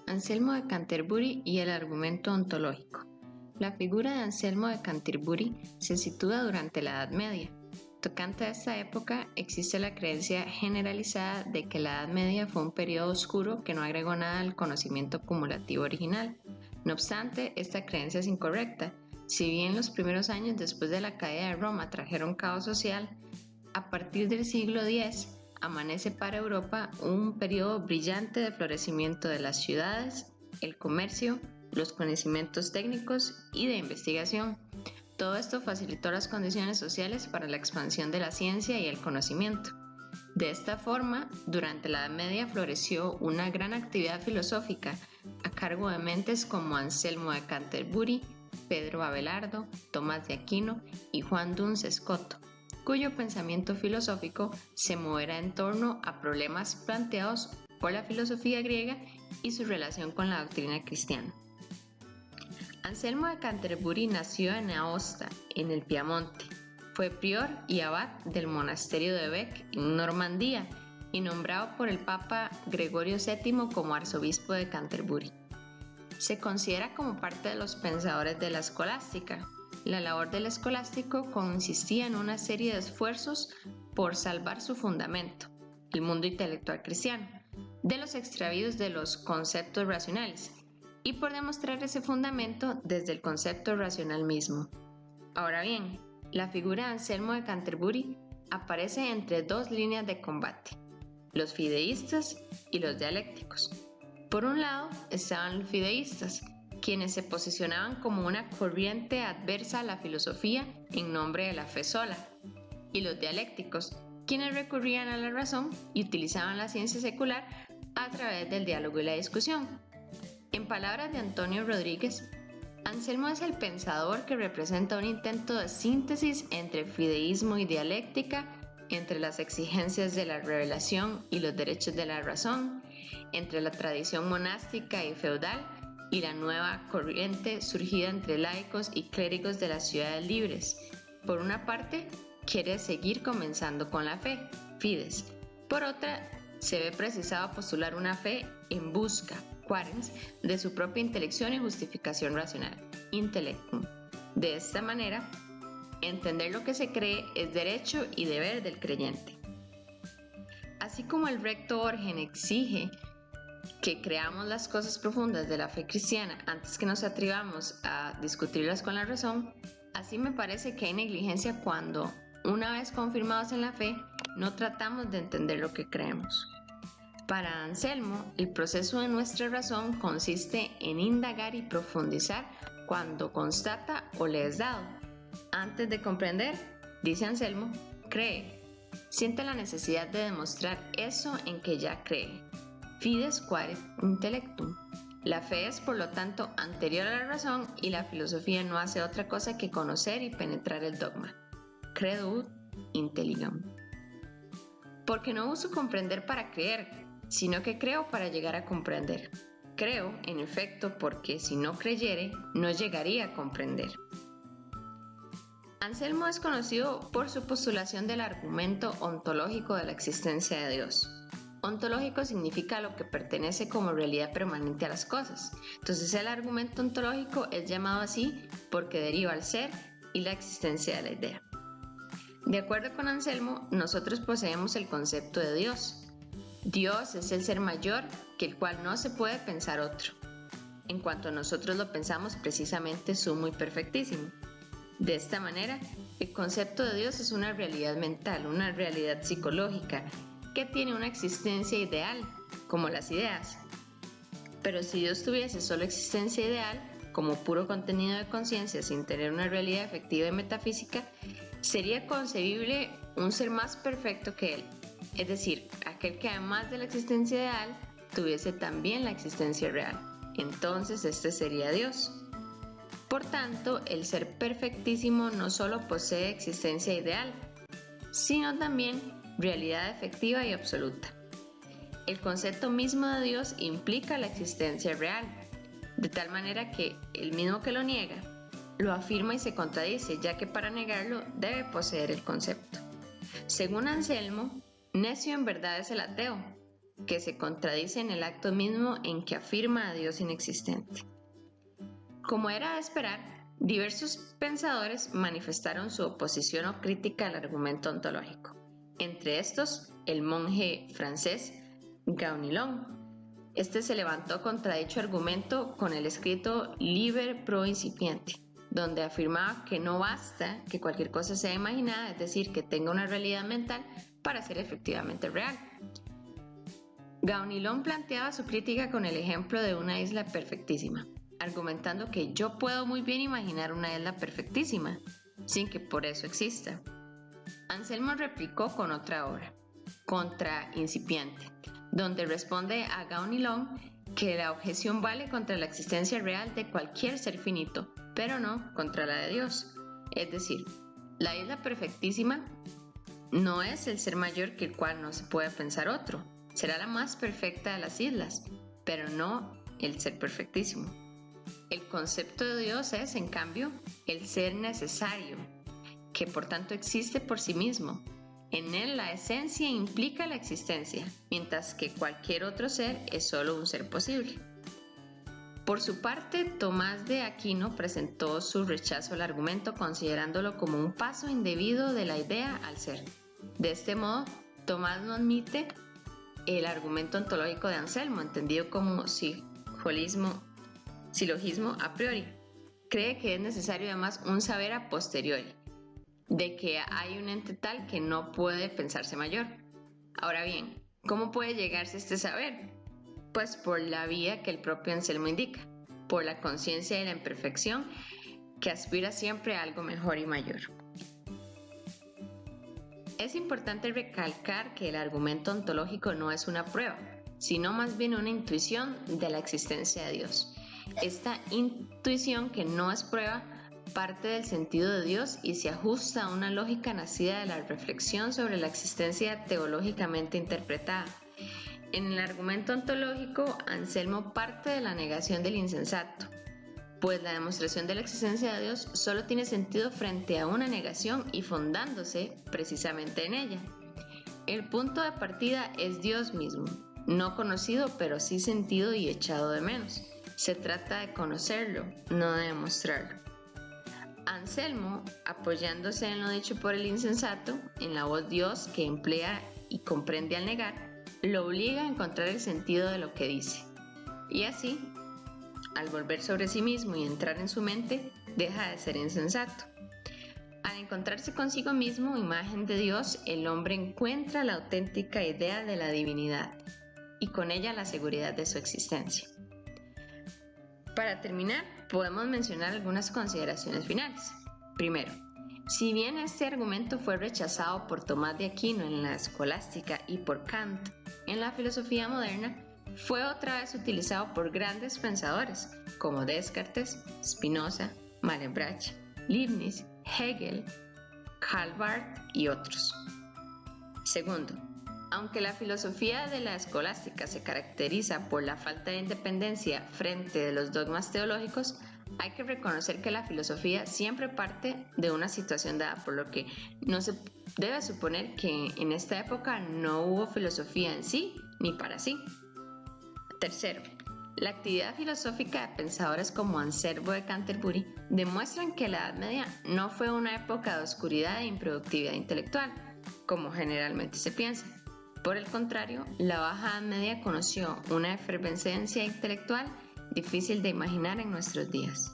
Anselmo de Canterbury y el argumento ontológico. La figura de Anselmo de Canterbury se sitúa durante la Edad Media. Tocante a esta época, existe la creencia generalizada de que la Edad Media fue un periodo oscuro que no agregó nada al conocimiento acumulativo original. No obstante, esta creencia es incorrecta. Si bien los primeros años después de la caída de Roma trajeron caos social, a partir del siglo X amanece para Europa un periodo brillante de florecimiento de las ciudades, el comercio, los conocimientos técnicos y de investigación. Todo esto facilitó las condiciones sociales para la expansión de la ciencia y el conocimiento. De esta forma, durante la Edad Media floreció una gran actividad filosófica a cargo de mentes como Anselmo de Canterbury, Pedro Abelardo, Tomás de Aquino y Juan Duns Scoto, cuyo pensamiento filosófico se moverá en torno a problemas planteados por la filosofía griega y su relación con la doctrina cristiana. Anselmo de Canterbury nació en Aosta, en el Piamonte. Fue prior y abad del monasterio de Bec, en Normandía, y nombrado por el Papa Gregorio VII como arzobispo de Canterbury. Se considera como parte de los pensadores de la escolástica. La labor del escolástico consistía en una serie de esfuerzos por salvar su fundamento, el mundo intelectual cristiano, de los extravíos de los conceptos racionales, y por demostrar ese fundamento desde el concepto racional mismo. Ahora bien, la figura de Anselmo de Canterbury aparece entre dos líneas de combate, los fideístas y los dialécticos. Por un lado estaban los fideístas, quienes se posicionaban como una corriente adversa a la filosofía en nombre de la fe sola, y los dialécticos, quienes recurrían a la razón y utilizaban la ciencia secular a través del diálogo y la discusión. En palabras de Antonio Rodríguez, Anselmo es el pensador que representa un intento de síntesis entre fideísmo y dialéctica, entre las exigencias de la revelación y los derechos de la razón, entre la tradición monástica y feudal y la nueva corriente surgida entre laicos y clérigos de las ciudades libres. Por una parte, quiere seguir comenzando con la fe, fides. Por otra, se ve precisado postular una fe en busca, quaerens, de su propia intelección y justificación racional, intellectum. De esta manera, entender lo que se cree es derecho y deber del creyente. Así como el recto Orgen exige que creamos las cosas profundas de la fe cristiana antes que nos atrevamos a discutirlas con la razón, así me parece que hay negligencia cuando, una vez confirmados en la fe, no tratamos de entender lo que creemos. Para Anselmo, el proceso de nuestra razón consiste en indagar y profundizar cuando constata o le es dado. Antes de comprender, dice Anselmo, cree. Siente la necesidad de demostrar eso en que ya cree. Fides quaerit intellectum. La fe es, por lo tanto, anterior a la razón y la filosofía no hace otra cosa que conocer y penetrar el dogma. Credo ut intelligam. Porque no uso comprender para creer, sino que creo para llegar a comprender. Creo, en efecto, porque si no creyere, no llegaría a comprender. Anselmo es conocido por su postulación del argumento ontológico de la existencia de Dios. Ontológico significa lo que pertenece como realidad permanente a las cosas. Entonces el argumento ontológico es llamado así porque deriva al ser y la existencia de la idea. De acuerdo con Anselmo, nosotros poseemos el concepto de Dios. Dios es el ser mayor que el cual no se puede pensar otro. En cuanto nosotros lo pensamos, precisamente sumo y perfectísimo. De esta manera, el concepto de Dios es una realidad mental, una realidad psicológica, que tiene una existencia ideal, como las ideas. Pero si Dios tuviese solo existencia ideal, como puro contenido de conciencia sin tener una realidad efectiva y metafísica, sería concebible un ser más perfecto que Él, es decir, aquel que además de la existencia ideal, tuviese también la existencia real. Entonces este sería Dios. Por tanto, el ser perfectísimo no solo posee existencia ideal, sino también realidad efectiva y absoluta. El concepto mismo de Dios implica la existencia real, de tal manera que el mismo que lo niega, lo afirma y se contradice, ya que para negarlo debe poseer el concepto. Según Anselmo, necio en verdad es el ateo, que se contradice en el acto mismo en que afirma a Dios inexistente. Como era de esperar, diversos pensadores manifestaron su oposición o crítica al argumento ontológico. Entre estos, el monje francés Gaunilon. Este se levantó contra dicho argumento con el escrito Liber pro incipiente, donde afirmaba que no basta que cualquier cosa sea imaginada, es decir, que tenga una realidad mental para ser efectivamente real. Gaunilon planteaba su crítica con el ejemplo de una isla perfectísima, argumentando que yo puedo muy bien imaginar una isla perfectísima, sin que por eso exista. Anselmo replicó con otra obra, Contra incipiente, donde responde a Gaunilon que la objeción vale contra la existencia real de cualquier ser finito, pero no contra la de Dios. Es decir, la isla perfectísima no es el ser mayor que el cual no se puede pensar otro. Será la más perfecta de las islas, pero no el ser perfectísimo. El concepto de Dios es, en cambio, el ser necesario, que por tanto existe por sí mismo. En él la esencia implica la existencia, mientras que cualquier otro ser es solo un ser posible. Por su parte, Tomás de Aquino presentó su rechazo al argumento considerándolo como un paso indebido de la idea al ser. De este modo, Tomás no admite el argumento ontológico de Anselmo, entendido como silogismo a priori. Cree que es necesario además un saber a posteriori, de que hay un ente tal que no puede pensarse mayor. Ahora bien, ¿cómo puede llegarse a este saber? Pues por la vía que el propio Anselmo indica, por la conciencia de la imperfección que aspira siempre a algo mejor y mayor. Es importante recalcar que el argumento ontológico no es una prueba, sino más bien una intuición de la existencia de Dios. Esta intuición, que no es prueba, parte del sentido de Dios y se ajusta a una lógica nacida de la reflexión sobre la existencia teológicamente interpretada. En el argumento ontológico, Anselmo parte de la negación del insensato, pues la demostración de la existencia de Dios solo tiene sentido frente a una negación y fundándose precisamente en ella. El punto de partida es Dios mismo, no conocido pero sí sentido y echado de menos. Se trata de conocerlo, no de demostrarlo. Anselmo, apoyándose en lo dicho por el insensato, en la voz Dios que emplea y comprende al negar, lo obliga a encontrar el sentido de lo que dice. Y así, al volver sobre sí mismo y entrar en su mente, deja de ser insensato. Al encontrarse consigo mismo, imagen de Dios, el hombre encuentra la auténtica idea de la divinidad y con ella la seguridad de su existencia. Para terminar, podemos mencionar algunas consideraciones finales. Primero, si bien este argumento fue rechazado por Tomás de Aquino en la escolástica y por Kant en la filosofía moderna, fue otra vez utilizado por grandes pensadores como Descartes, Spinoza, Malebranche, Leibniz, Hegel, Karl Barth y otros. Segundo, aunque la filosofía de la escolástica se caracteriza por la falta de independencia frente de los dogmas teológicos, hay que reconocer que la filosofía siempre parte de una situación dada, por lo que no se debe suponer que en esta época no hubo filosofía en sí ni para sí. Tercero, la actividad filosófica de pensadores como Anselmo de Canterbury demuestran que la Edad Media no fue una época de oscuridad e improductividad intelectual, como generalmente se piensa. Por el contrario, la Baja Edad Media conoció una efervescencia intelectual difícil de imaginar en nuestros días.